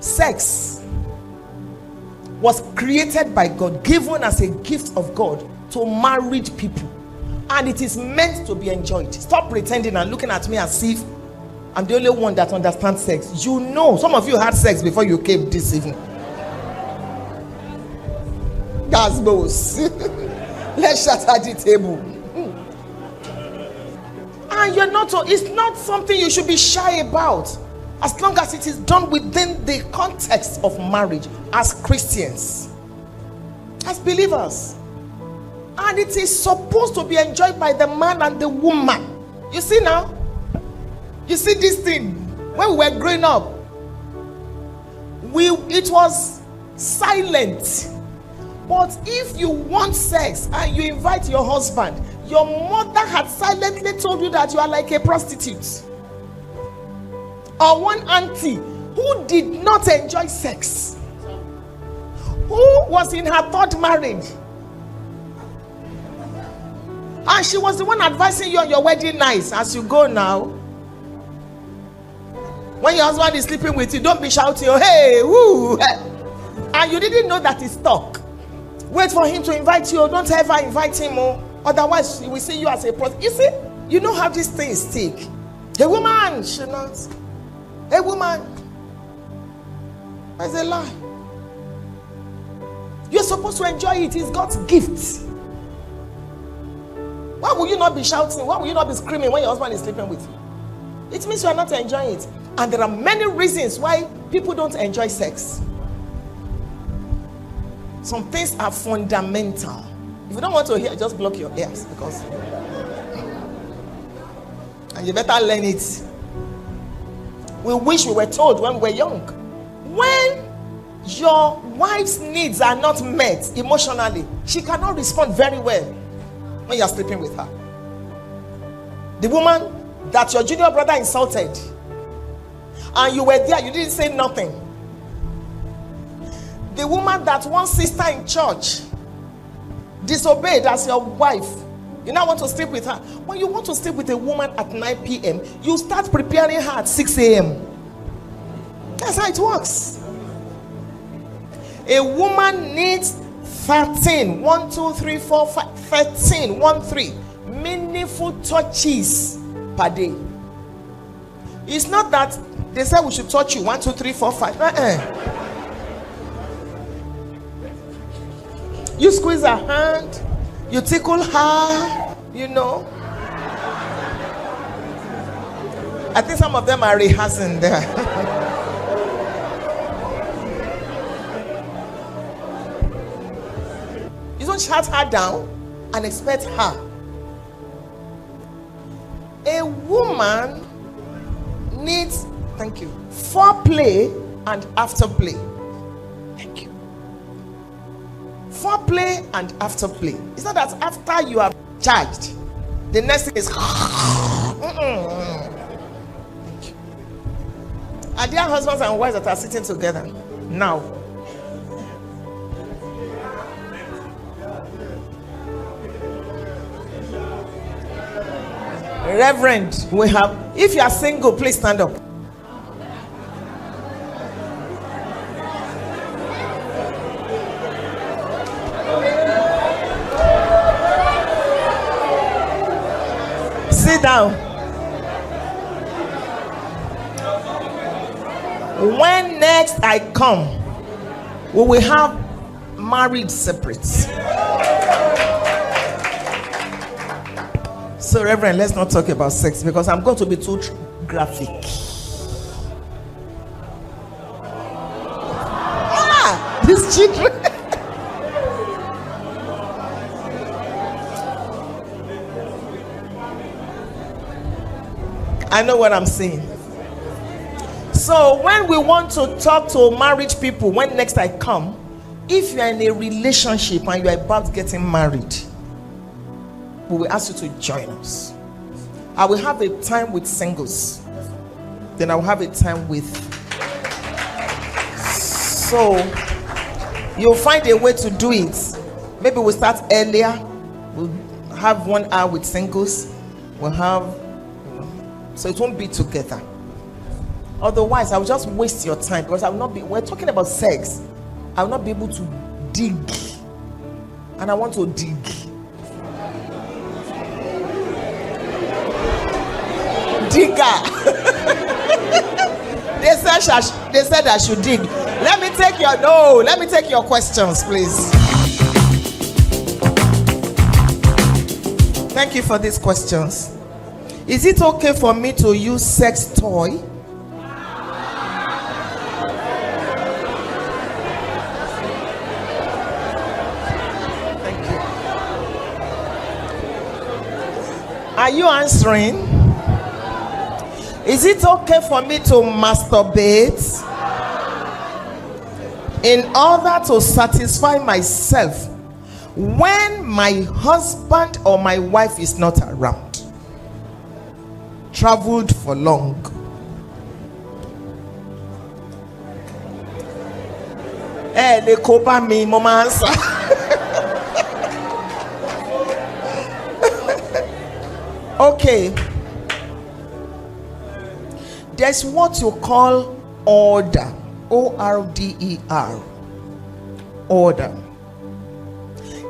Sex was created by God, given as a gift of God to married people, and it is meant to be enjoyed. Stop pretending and looking at me as if I'm the only one that understands sex. You know, some of you had sex before you came this evening. That's both. Let's shatter the table. And you're not, it's not something you should be shy about, as long as it is done within the context of marriage, as Christians, as believers. And it is supposed to be enjoyed by the man and the woman. You see now? You see this thing? When we were growing up, it was silent. But if you want sex and you invite your husband, your mother had silently told you that you are like a prostitute. Or one auntie who did not enjoy sex, who was in her third marriage, and she was the one advising you on your wedding night. As you go now, when your husband is sleeping with you, don't be shouting, oh, hey, woo, and you didn't know that it's talk. Wait for him to invite you. Don't ever invite him, otherwise he will see you as a prostitute. You see, you know how these things stick. A woman should not. A woman. That's a lie. You're supposed to enjoy it. It's God's gift. Why will you not be shouting? Why will you not be screaming when your husband is sleeping with you? It means you are not enjoying it. And there are many reasons why people don't enjoy sex. Some things are fundamental. If you don't want to hear, just block your ears, because and you better learn it. We wish we were told when we were young. When your wife's needs are not met emotionally, she cannot respond very well when you're sleeping with her. The woman that your junior brother insulted, and you were there, you didn't say nothing. The woman that one sister in church disobeyed as your wife, you now want to sleep with her. When you want to sleep with a woman at 9 p.m, you start preparing her at 6 a.m. That's how it works. A woman needs 13, 1, 2, 3, 4, 5, 13, 1, 3 meaningful touches per day. It's not that they say we should touch you 1, 2, 3, 4, 5. You squeeze her hand, you tickle her, you know. I think some of them are rehearsing there. You don't shut her down and expect her. A woman needs, thank you, foreplay and afterplay. Thank you. Foreplay and afterplay. It's not that after you are charged, the next thing is Thank you. Are there husbands and wives that are sitting together now? Reverend, we have, if you are single, please stand up. Sit down. When next I come, we will have married separates. So, Reverend, let's not talk about sex because I'm going to be too graphic. These children. I know what I'm saying. So, when we want to talk to married people, when next I come, if you're in a relationship and you're about getting married, we will ask you to join us. I will have a time with singles, then I will have a time with. So you'll find a way to do it. Maybe we'll start earlier. We'll have 1 hour with singles. We'll have, so it won't be together. Otherwise, I will just waste your time, because I will not be, we're talking about sex. I will not be able to dig. And I want to dig. Digger. They said I should dig. Let me take your questions, please. Thank you for these questions. Is it okay for me to use sex toy? Thank you. Are you answering? Is it okay for me to masturbate in order to satisfy myself when my husband or my wife is not around? Traveled for long. They cover me, mama answer. Okay. There's what you call order. O-R-D-E-R. Order.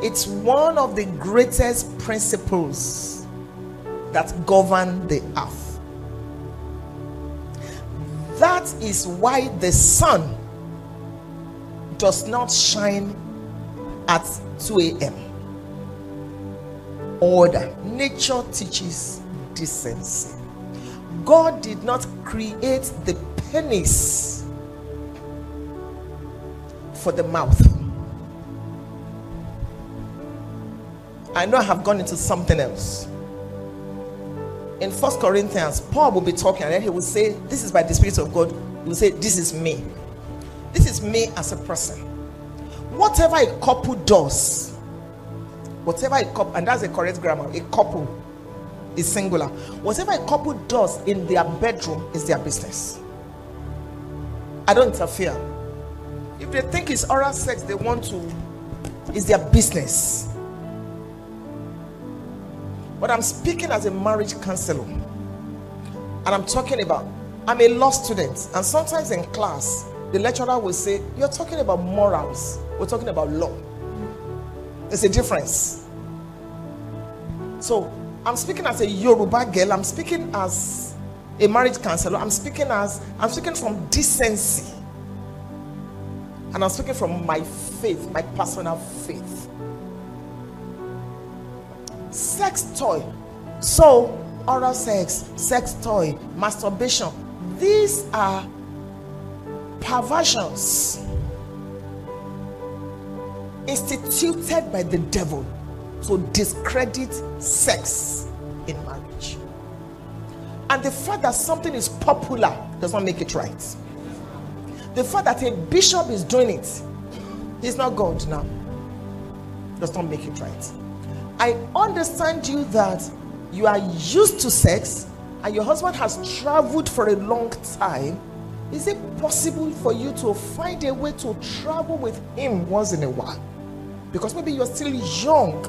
It's one of the greatest principles that govern the earth. That is why the sun does not shine at 2 a.m. Order. Nature teaches decency. God did not create the penis for the mouth. I know I have gone into something else. In 1 Corinthians, Paul will be talking, and then he will say, this is by the Spirit of God. He will say, this is me. This is me as a person. Whatever a couple does, whatever a couple, and that's the correct grammar, a couple is singular. Whatever a couple does in their bedroom is their business. I don't interfere. If they think it's oral sex, they want to, it's their business. But I'm speaking as a marriage counselor, and I'm talking about, I'm a law student, and sometimes in class the lecturer will say, you're talking about morals, we're talking about law. There's a difference. So I'm speaking as a Yoruba girl, I'm speaking as a marriage counselor, I'm speaking from decency, and I'm speaking from my faith, my personal faith. Sex toy. So oral sex, sex toy, masturbation, these are perversions instituted by the devil to discredit sex in marriage. And the fact that something is popular does not make it right. The fact that a bishop is doing it, he's not God now, does not make it right. I understand you that you are used to sex and your husband has traveled for a long time. Is it possible for you to find a way to travel with him once in a while? Because maybe you're still young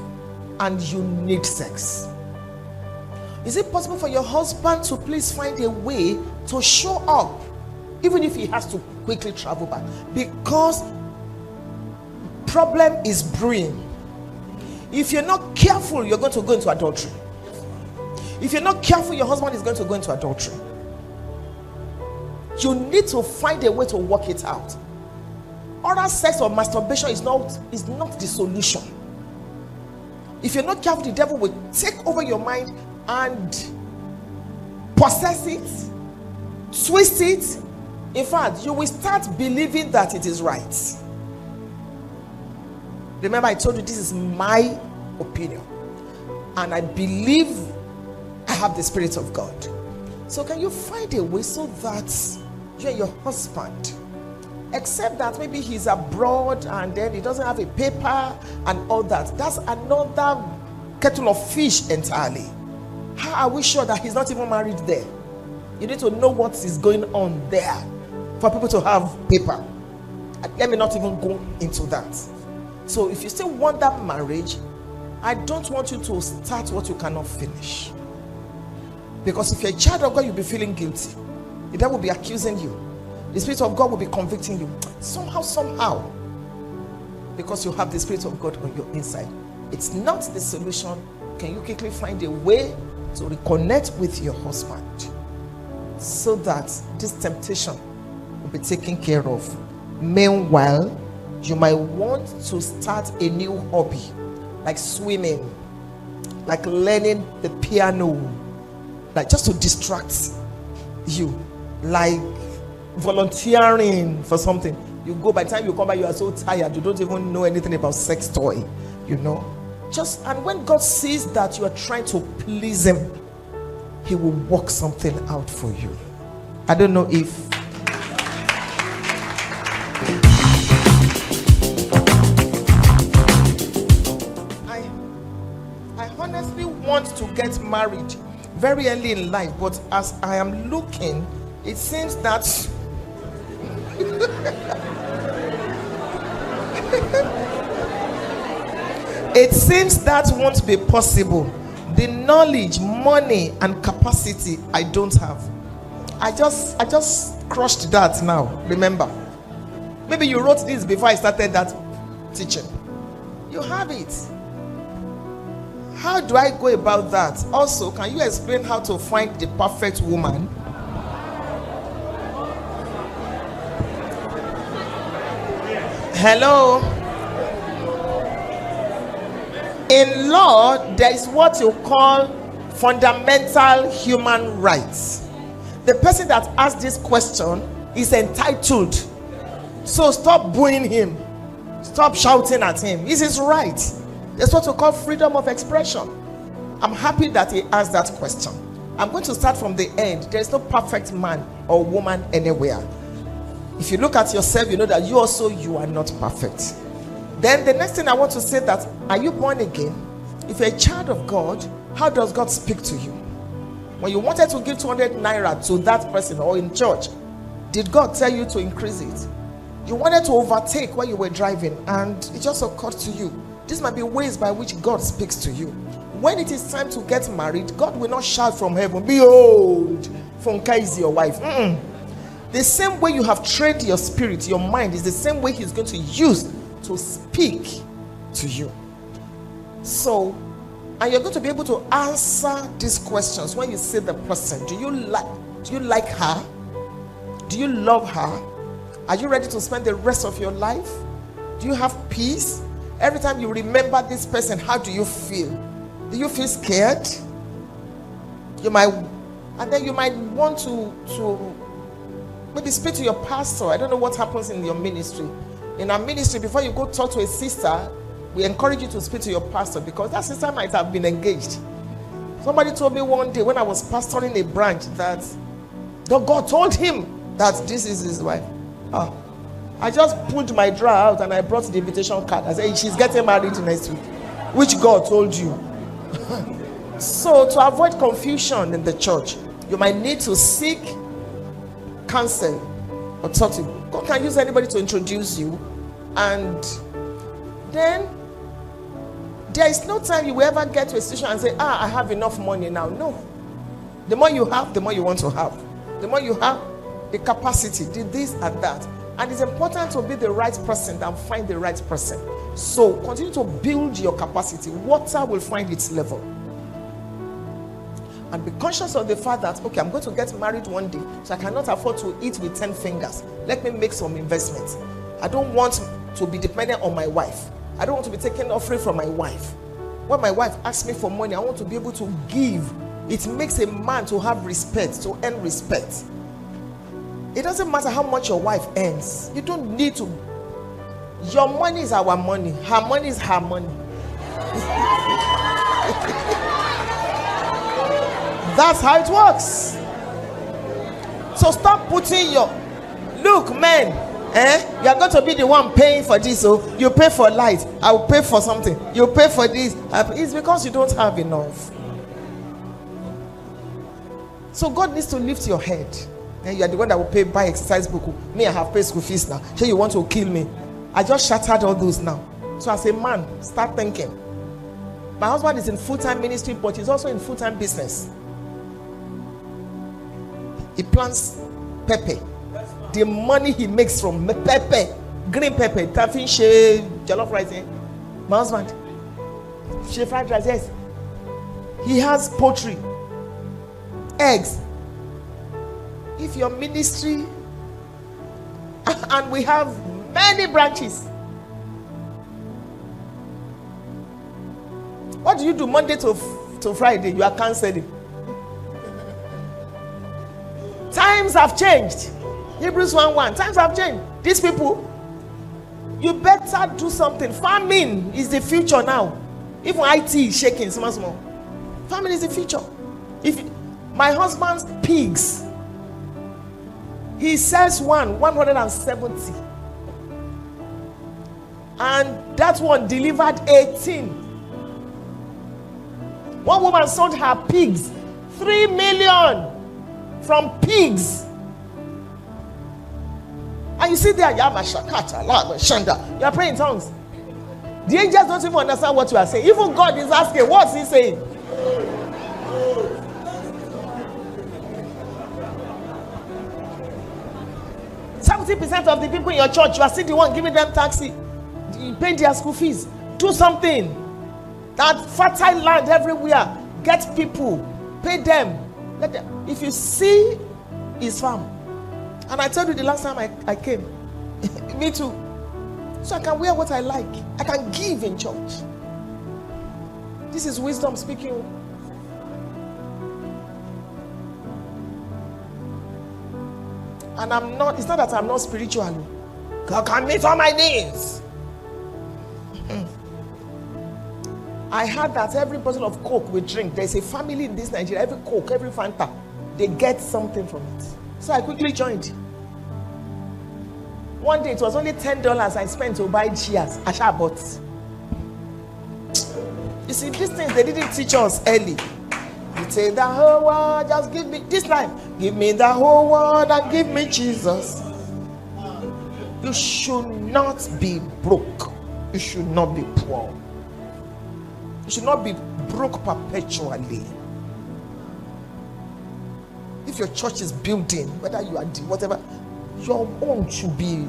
and you need sex. Is it possible for your husband to please find a way to show up, even if he has to quickly travel back? Because problem is brewing. If you're not careful, you're going to go into adultery. If you're not careful, your husband is going to go into adultery. You need to find a way to work it out. Oral sex or masturbation is not the solution. If you're not careful, the devil will take over your mind and possess it, twist it. In fact, you will start believing that it is right. Remember, I told you this is my opinion, and I believe I have the Spirit of God. So can you find a way so that you and your husband, except that maybe he's abroad and then he doesn't have a paper and all that, that's another kettle of fish entirely. How are we sure that he's not even married there? You need to know what is going on there for people to have paper. Let me not even go into that. So if you still want that marriage, I don't want you to start what you cannot finish. Because if you're a child of God, you'll be feeling guilty. The devil will be accusing you. The Spirit of God will be convicting you. Somehow. Because you have the Spirit of God on your inside. It's not the solution. Can you quickly find a way to reconnect with your husband so that this temptation will be taken care of? Meanwhile, you might want to start a new hobby, like swimming, like learning the piano, like just to distract you, like volunteering for something. You go, by the time you come back, you are so tired, you don't even know anything about sex toy, you know. And when God sees that you are trying to please him, he will work something out for you. I don't know if I honestly want to get married very early in life, but as I am looking, it seems that it seems that won't be possible. The knowledge, money, and capacity I don't have. I just crushed that now. Remember, maybe you wrote this before I started that teaching. You have it. How do I go about that? Also, can you explain how to find the perfect woman? Hello. In law, there is what you call fundamental human rights. The person that asked this question is entitled. So stop booing him. Stop shouting at him. This is right. That's what we call freedom of expression. I'm happy that he asked that question. I'm going to start from the end. There is no perfect man or woman anywhere. If you look at yourself, you know that you are not perfect. Then the next thing I want to say that, are you born again? If you're a child of God, how does God speak to you? When you wanted to give 200 naira to that person or in church, did God tell you to increase it? You wanted to overtake while you were driving and it just occurred to you. These might be ways by which God speaks to you. When it is time to get married, God will not shout from heaven, "Behold, Funke is your wife." The same way you have trained your spirit, your mind, is the same way he's going to use to speak to you. So, and you're going to be able to answer these questions when you see the person. Do you like her? Do you love her? Are you ready to spend the rest of your life? Do you have peace? Every time you remember this person, how do you feel? Do you feel scared? And then you might want to maybe speak to your pastor. I don't know what happens in your ministry. In our ministry, before you go talk to a sister, we encourage you to speak to your pastor, because that sister might have been engaged. Somebody told me one day when I was pastoring a branch that God told him that this is his wife. I just pulled my drawer out and I brought the invitation card. I said, she's getting married next week. Which God told you? So to avoid confusion in the church, you might need to seek counsel or talk to him. God can use anybody to introduce you. And then there is no time you will ever get to a situation and say, I have enough money now. No. The more you have, the more you want to have. The more you have, the capacity, the this and that. And it's important to be the right person than find the right person. So continue to build your capacity. Water will find its level. And be conscious of the fact that, okay, I'm going to get married one day, so I cannot afford to eat with 10 fingers. Let me make some investments. I don't want to be dependent on my wife. I don't want to be taken offering from my wife. When my wife asks me for money, I want to be able to give. It makes a man to have respect, to earn respect. It doesn't matter how much your wife earns. You don't need to. Your money is our money. Her money is her money. That's how it works. So stop putting your... Look, men, you are going to be the one paying for this. So you pay for light. I will pay for something. You pay for this. It's because you don't have enough. So God needs to lift your head. And you are the one that will buy exercise book. Me, I have paid school fees now. So you want to kill me? I just shattered all those now. So as a man, start thinking. My husband is in full-time ministry, but he's also in full-time business. He plans pepper. The money he makes from pepper, green pepper, taffin shea, jollof rice. My husband, shea fried rice, yes. He has poultry, eggs. If your ministry, and we have many branches. What do you do Monday to Friday? You are canceling. Times have changed. Hebrews 1:1. Times have changed. These people, you better do something. Farming is the future now. Even IT is shaking small. Farming is the future. If my husband's pigs, he sells 170, and that one delivered 18. One woman sold her pigs 3 million from pigs. And you sit there, you are praying in tongues. The angels don't even understand what you are saying. Even God is asking, what's he saying? % of the people in your church, you are still the one giving them taxi. You pay their school fees. Do something. That fertile land everywhere. Get people. Pay them. Let them. If you see his farm, and I told you the last time I came, me too. So I can wear what I like. I can give in church. This is wisdom speaking. And I'm not, it's not that I'm not spiritual. God can meet all my needs. I heard that every bottle of Coke we drink, there's a family in this Nigeria, every Coke, every Fanta, they get something from it. So I quickly joined. One day it was only $10 I spent to buy cheers. I shall bought. You see, these things they didn't teach us early. You take the whole world, just give me this life. Give me the whole world and give me Jesus. You should not be broke. You should not be poor. You should not be broke perpetually. If your church is building, whether you are whatever, your own should be.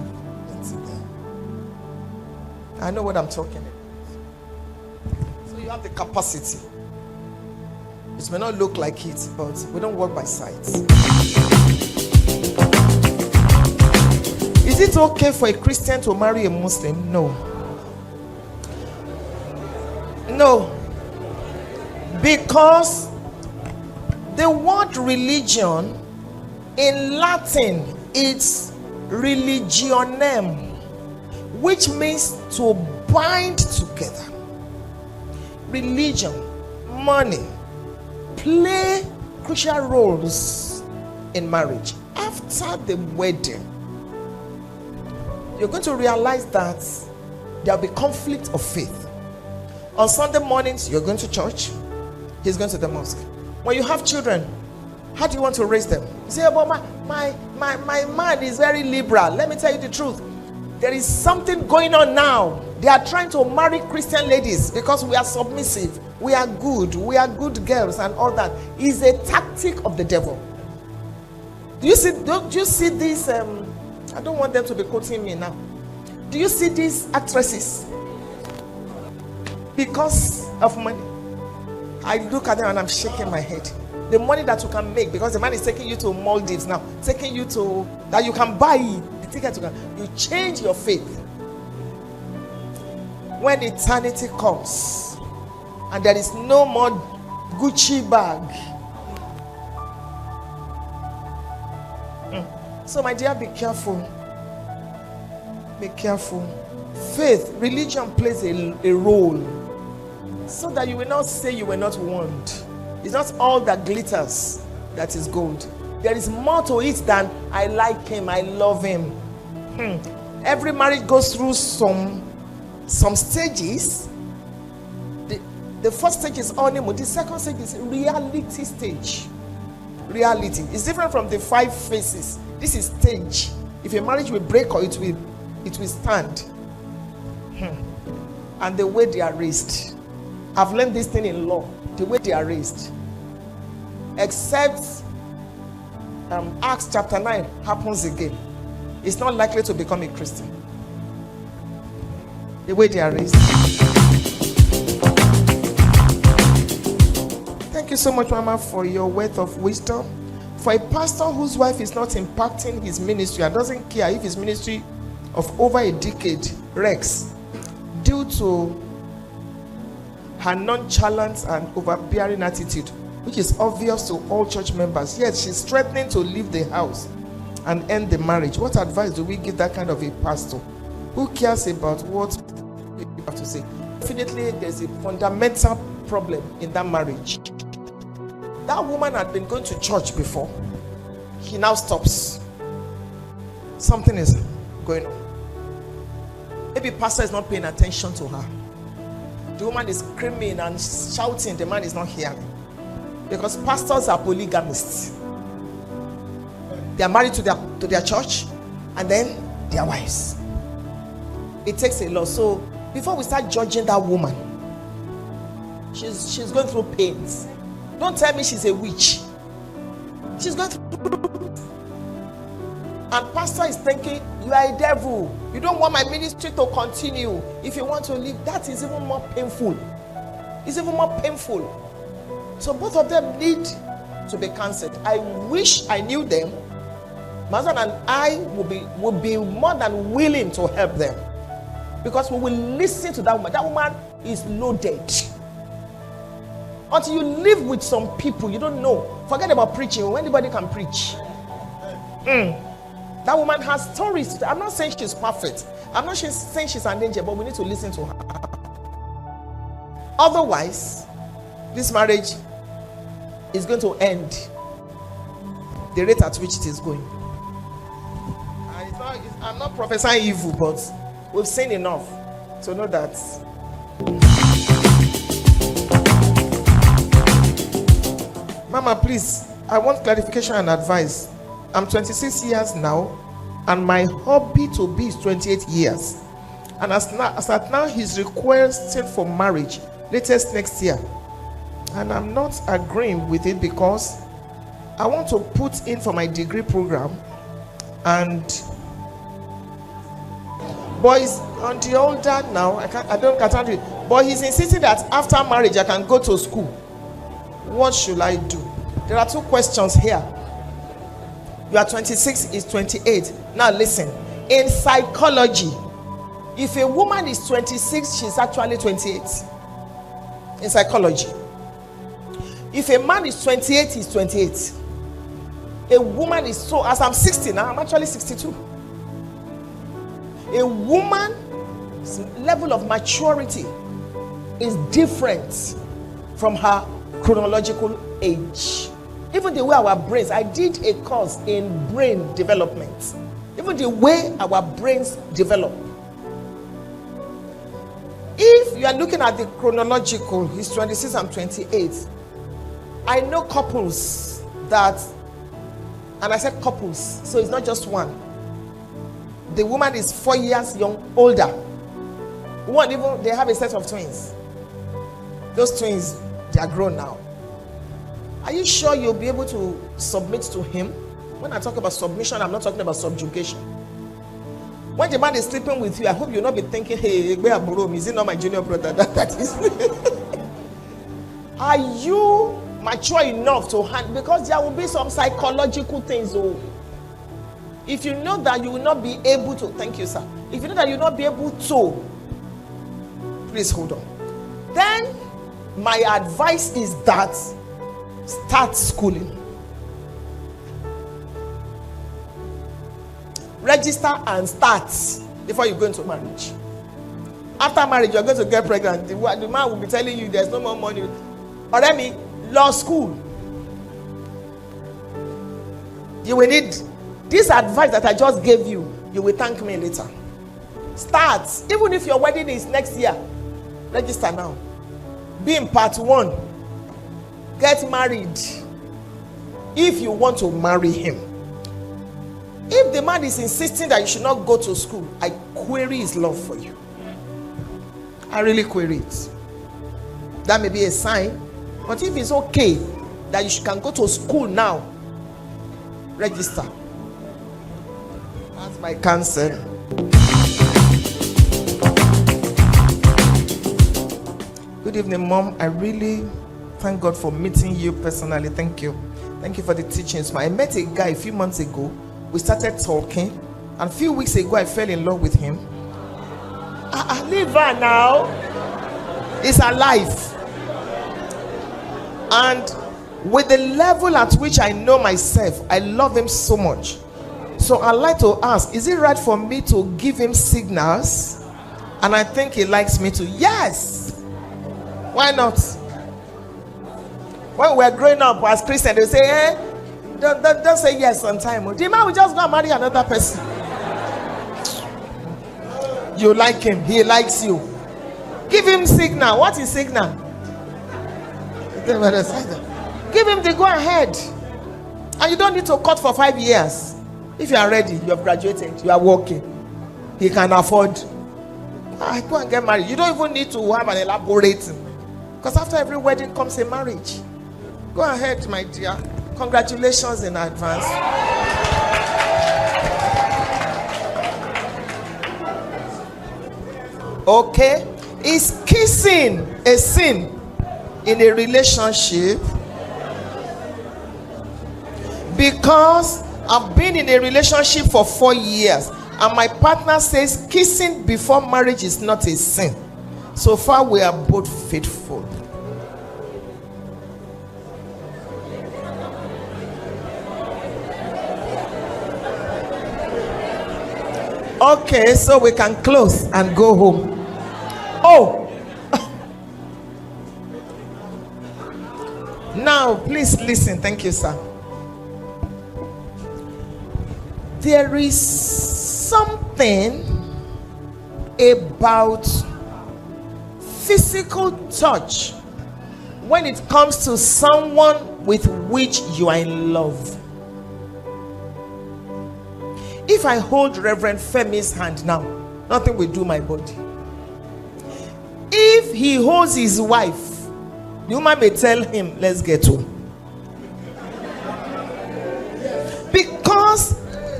I know what I'm talking about. So you have the capacity. It may not look like it, but we don't work by sight. Is it okay for a Christian to marry a Muslim? No. No. Because the word religion in Latin it's religionem, which means to bind together. Religion, money play crucial roles in marriage. After the wedding, you're going to realize that there'll be conflict of faith. On Sunday mornings, you're going to church, he's going to the mosque. When you have children, how do you want to raise them? You say, but my man is very liberal. Let me tell you the truth. There is something going on now. They are trying to marry Christian ladies because we are submissive. We are good girls and all that. It's a tactic of the devil. Do you see these I don't want them to be quoting me now. Do you see these actresses? Because of money. I look at them and I'm shaking my head. The money that you can make, because the man is taking you to Maldives now, taking you to that you can buy the ticket you change your faith. When eternity comes and there is no more Gucci bag. So my dear, be careful. Be careful. Faith, religion plays a role so that you will not say you were not warned. It's not all that glitters that is gold. There is more to it than I like him, I love him. Every marriage goes through some stages. The first stage is honeymoon. The second stage is reality stage. Reality is different from the 5 phases. This is stage. If a marriage will break or it will stand. And the way they are raised. I've learned this thing in law. The way they are raised. Except Acts chapter 9 happens again, it's not likely to become a Christian. The way they are raised. Thank you so much, Mama, for your words of wisdom. For a pastor whose wife is not impacting his ministry and doesn't care if his ministry of over a decade wrecks due to her nonchalant and overbearing attitude, which is obvious to all church members, yet she's threatening to leave the house and end the marriage. What advice do we give that kind of a pastor who cares about what you have to say? Definitely, there's a fundamental problem in that marriage. That woman had been going to church before. He now stops. Something is going on. Maybe pastor is not paying attention to her. The woman is screaming and shouting. The man is not hearing. Because pastors are polygamists. They are married to their church and then their wives. It takes a lot. So before we start judging that woman, she's going through pains. Don't tell me she's a witch. She's going through. And pastor is thinking, you are a devil. You don't want my ministry to continue. If you want to leave, that is even more painful. It's even more painful. So both of them need to be cancelled. I wish I knew them. My husband and I would be more than willing to help them. Because we will listen to that woman. That woman is loaded. Until you live with some people, you don't know. Forget about preaching. When anybody can preach. That woman has stories. I'm not saying she's perfect. I'm not saying she's an angel, but we need to listen to her. Otherwise, this marriage is going to end the rate at which it is going. And I'm not prophesying evil, but we've seen enough to know that. Mama, please, I want clarification and advice. I'm 26 years now, and my hubby to be is 28 years. And as at now, he's requesting for marriage latest next year. And I'm not agreeing with it because I want to put in for my degree program. And boys on the older now, I can't read. But he's insisting that after marriage I can go to school. What should I do? There are two questions here. You are 26, is 28. Now listen. In psychology, if a woman is 26, she's actually 28. In psychology. If a man is 28, he's 28. A woman is so, as I'm 60 now, I'm actually 62. A woman's level of maturity is different from her chronological age. Even the way our brains, I did a course in brain development. Even the way our brains develop. If you are looking at the chronological, he's 26 and 28. I know couples that, and I said couples, so it's not just one. The woman is 4 years older. One, even they have a set of twins. Those twins, they are grown now. Are you sure you'll be able to submit to him? When I talk about submission, I'm not talking about subjugation. When the man is sleeping with you, I hope you'll not be thinking, hey, is it not my junior brother? That is. Are you mature enough to handle? Because there will be some psychological things. Oh, if you know that you will not be able to, thank you, sir. If you know that you will not be able to, please hold on. Then my advice is that start schooling. Register and start before you go into marriage. After marriage, you're going to get pregnant. The man will be telling you there's no more money. Or let me, law school. You will need this advice that I just gave you. You will thank me later. Start. Even if your wedding is next year, register now. Be in part 1. Get married. If you want to marry him. If the man is insisting that you should not go to school, I query his love for you. I really query it. That may be a sign. But if it's okay that you can go to school now, Register. That's my counsel. Good evening, Mom. I really thank God for meeting you personally. Thank you. Thank you for the teachings. I met a guy a few months ago. We started talking, and a few weeks ago I fell in love with him. Leave her now. It's alive. And with the level at which I know myself, I love him so much. So I'd like to ask, is it right for me to give him signals? And I think he likes me to. Yes. Why not? When we were growing up as Christians, they say, don't say yes on time. The man will just go and marry another person. You like him, he likes you. Give him signal. What is signal? Give him the go ahead. And you don't need to cut for 5 years. If you are ready, you have graduated, you are working, he can afford. Go and get married. You don't even need to have an elaborating, because after every wedding comes a marriage. Go ahead, my dear. Congratulations in advance. Okay. Is kissing a sin in a relationship? Because I've been in a relationship for 4 years, and my partner says kissing before marriage is not a sin. So far, we are both faithful. Okay, so we can close and go home. Oh, now please listen. Thank you, sir. There is something about physical touch when it comes to someone with which you are in love. If I hold Reverend Femi's hand now, nothing will do my body. If he holds his wife, the woman may tell him, let's get home. Because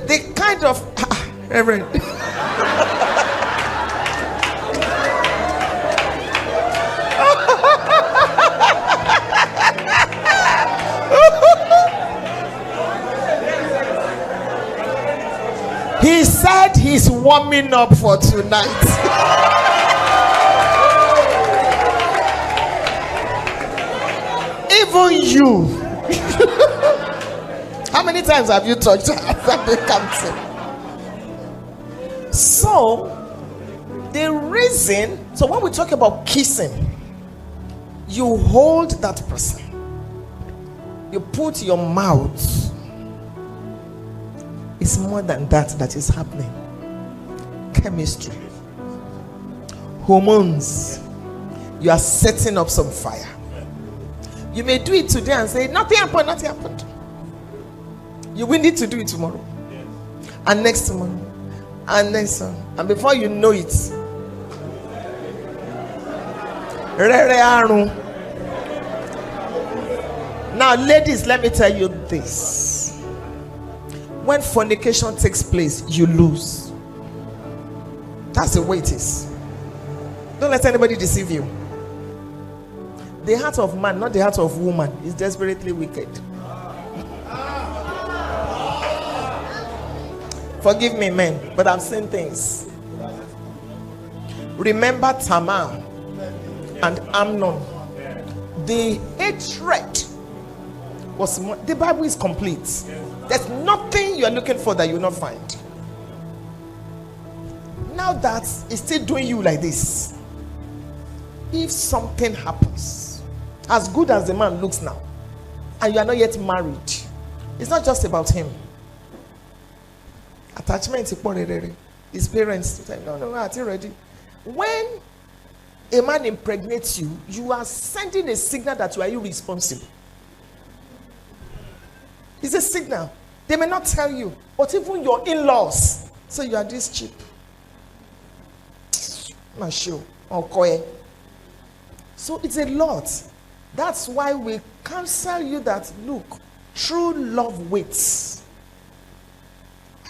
the kind of Reverend he said he's warming up for tonight. Even you. How many times have you touched her? So, the reason, so when we talk about kissing, you hold that person, you put your mouth. It's more than that is happening. Chemistry, hormones. You are setting up some fire. You may do it today and say, nothing happened. You will need to do it tomorrow, and next tomorrow, and next one, and before you know it, now ladies, let me tell you this. When fornication takes place, you lose. That's the way it is. Don't let anybody deceive you. The heart of man, not the heart of woman, is desperately wicked. Forgive me, men, but I've seen things. Remember Tamar and Amnon. The hatred was more, the Bible is complete. There's nothing you are looking for that you will not find. Now that it's still doing you like this, if something happens, as good as the man looks now, and you are not yet married, it's not just about him. Attachment, his parents say, no, I'm not ready. When a man impregnates you, you are sending a signal that you are irresponsible. It's a signal. They may not tell you, but even your in-laws say you are this cheap. Not sure. Okay. So it's a lot. That's why we counsel you that, look, true love waits.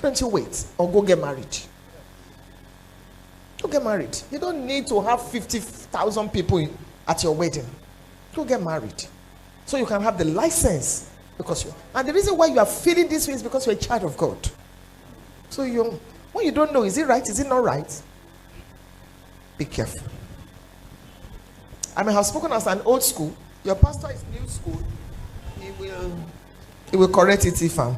don't you wait or go get married? Go get married. You don't need to have 50,000 people at your wedding. Go get married. So you can have the license. And the reason why you are feeling this way is because you're a child of God. So when you don't know, is it right? Is it not right? Be careful. I may have spoken as an old school. Your pastor is new school. He will correct it if I'm.